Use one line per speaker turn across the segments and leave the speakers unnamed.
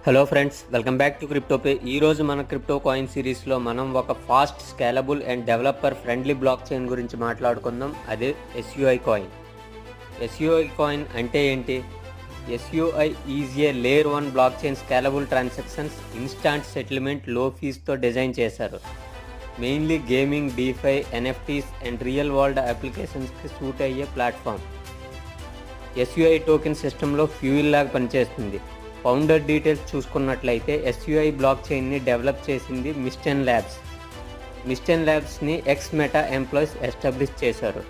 Hello friends, welcome back to Cryptopay. ఈరోజు మన crypto coin సిరీస్లో మనం ఒక fast, scalable and developer friendly blockchain గురించి మాట్లాడుకుందాం. అదే ఎస్యుఐ కాయిన్. ఎస్యుఐ కాయిన్ అంటే ఏంటి? SUI is a layer 1 blockchain scalable transactions, instant settlement, low ఫీజ్తో డిజైన్ చేశారు. Mainly gaming, DeFi, NFTs and real world అప్లికేషన్స్కి సూట్ అయ్యే platform. SUI token సిస్టంలో ఫ్యూయల్ లాగా పనిచేస్తుంది. ఫౌండర్ డీటెయిల్స్ చూసుకున్నట్లయితే ఎస్యుఐ బ్లాక్ చైన్ని డెవలప్ చేసింది మిస్టెన్ ల్యాబ్స్. మిస్టెన్ ల్యాబ్స్ని ఎక్స్ మెటా ఎంప్లాయీస్ ఎస్టాబ్లిష్ చేశారు.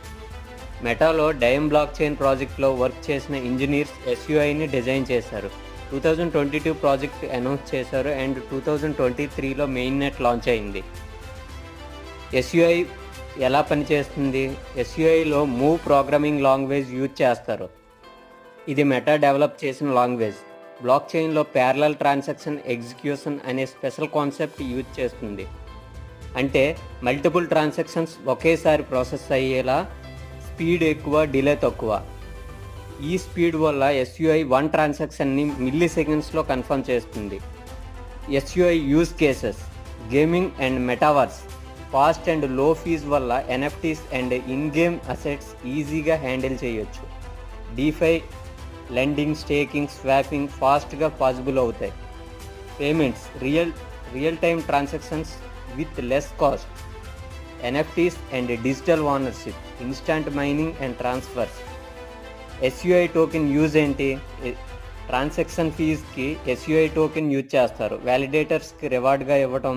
మెటాలో డైమ్ బ్లాక్ చైన్ ప్రాజెక్ట్లో వర్క్ చేసిన ఇంజనీర్స్ ఎస్యుఐని డిజైన్ చేశారు. 2022 ప్రాజెక్ట్ అనౌన్స్ చేశారు అండ్ 2023లో మెయిన్ నెట్ లాంచ్ అయింది. ఎస్యుఐ ఎలా పనిచేస్తుంది? ఎస్యుఐలో మూవ్ ప్రోగ్రామింగ్ లాంగ్వేజ్ యూజ్ చేస్తారు. ఇది మెటా డెవలప్ చేసిన లాంగ్వేజ్. బ్లాక్ చైన్లో ప్యారలల్ ట్రాన్సాక్షన్ ఎగ్జిక్యూషన్ అనే స్పెషల్ కాన్సెప్ట్ యూజ్ చేస్తుంది. అంటే మల్టిపుల్ ట్రాన్సాక్షన్స్ ఒకేసారి ప్రాసెస్ అయ్యేలా, స్పీడ్ ఎక్కువ, డిలే తక్కువ. ఈ స్పీడ్ వల్ల ఎస్యుఐ 1 ట్రాన్సాక్షన్ని మిల్లీ సెకండ్స్లో కన్ఫర్మ్ చేస్తుంది. SUI use cases: gaming and metaverse. Fast and low fees వల్ల NFTs and in game assets ఈజీగా హ్యాండిల్ చేయొచ్చు. డీఫై, లెండింగ్, స్టేకింగ్, స్వాపింగ్ ఫాస్ట్గా పాసిబుల్ అవుతాయి. Payments: real time transactions with less cost. NFTs and digital ownership, instant mining and transfers. SUI token use ఏంటి? Transaction ఫీజ్కి SUI token use చేస్తారు. వ్యాలిడేటర్స్కి రివార్డ్గా ఇవ్వటం,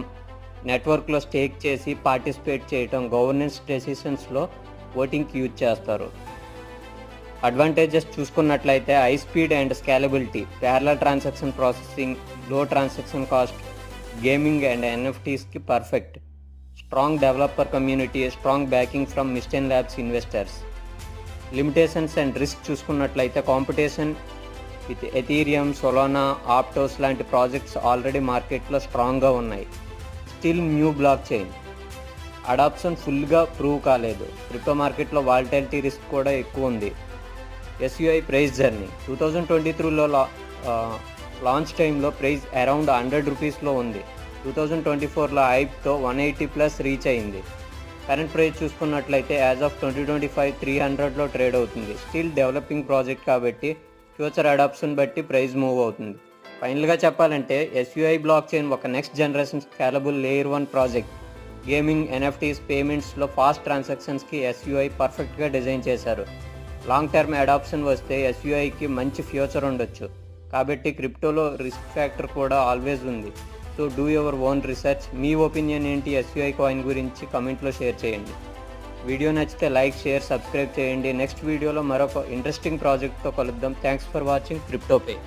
నెట్వర్క్లో స్టేక్ చేసి పార్టిసిపేట్ చేయటం, గవర్నెన్స్ డెసిషన్స్లో ఓటింగ్కి యూజ్ చేస్తారు. అడ్వాంటేజెస్ చూసుకున్నట్లయితే high speed and scalability, parallel transaction processing, low transaction cost, gaming and ఎన్ఎఫ్టీస్కి perfect. Strong developer community, strong backing from Mysten Labs investors. Limitations and risk చూసుకున్నట్లయితే competition with Ethereum, Solana, Aptos లాంటి projects already మార్కెట్లో స్ట్రాంగ్గా ఉన్నాయి. Still new blockchain. Adoption ఫుల్గా prove కాలేదు. Crypto మార్కెట్లో volatility risk కూడా ఎక్కువ ఉంది. ఎస్యుఐ ప్రైస్ జర్నీ: 2023లో లాంచ్ టైంలో ప్రైస్ అరౌండ్ 100 రూపీస్లో ఉంది. 2024లో హైప్తో 180+ రీచ్ అయింది. కరెంట్ ప్రైస్ చూసుకున్నట్లయితే యాజ్ ఆఫ్ 2025 300లో ట్రేడ్ అవుతుంది. స్టిల్ డెవలపింగ్ ప్రాజెక్ట్ కాబట్టి ఫ్యూచర్ అడాప్షన్ బట్టి ప్రైస్ మూవ్ అవుతుంది. ఫైనల్గా చెప్పాలంటే ఎస్యుఐ బ్లాక్ చైన్ ఒక next generation scalable layer 1 project. Gaming, NFTs, పేమెంట్స్లో ఫాస్ట్ ట్రాన్సాక్షన్స్కి ఎస్యుఐ పర్ఫెక్ట్గా డిజైన్ చేశారు. లాంగ్ టర్మ్ అడాప్షన్ వస్తే ఎస్యుఐకి మంచి ఫ్యూచర్ ఉండొచ్చు. కాబట్టి క్రిప్టోలో రిస్క్ ఫ్యాక్టర్ కూడా ఆల్వేస్ ఉంది. So do your own research. మీ ఒపీనియన్ ఏంటి ఎస్యుఐ కాయిన్ గురించి కమెంట్లో షేర్ చేయండి. వీడియో నచ్చితే లైక్, షేర్, సబ్స్క్రైబ్ చేయండి. నెక్స్ట్ వీడియోలో మరొక ఇంట్రెస్టింగ్ ప్రాజెక్ట్తో కలుద్దాం. Thanks for watching క్రిప్టోపే.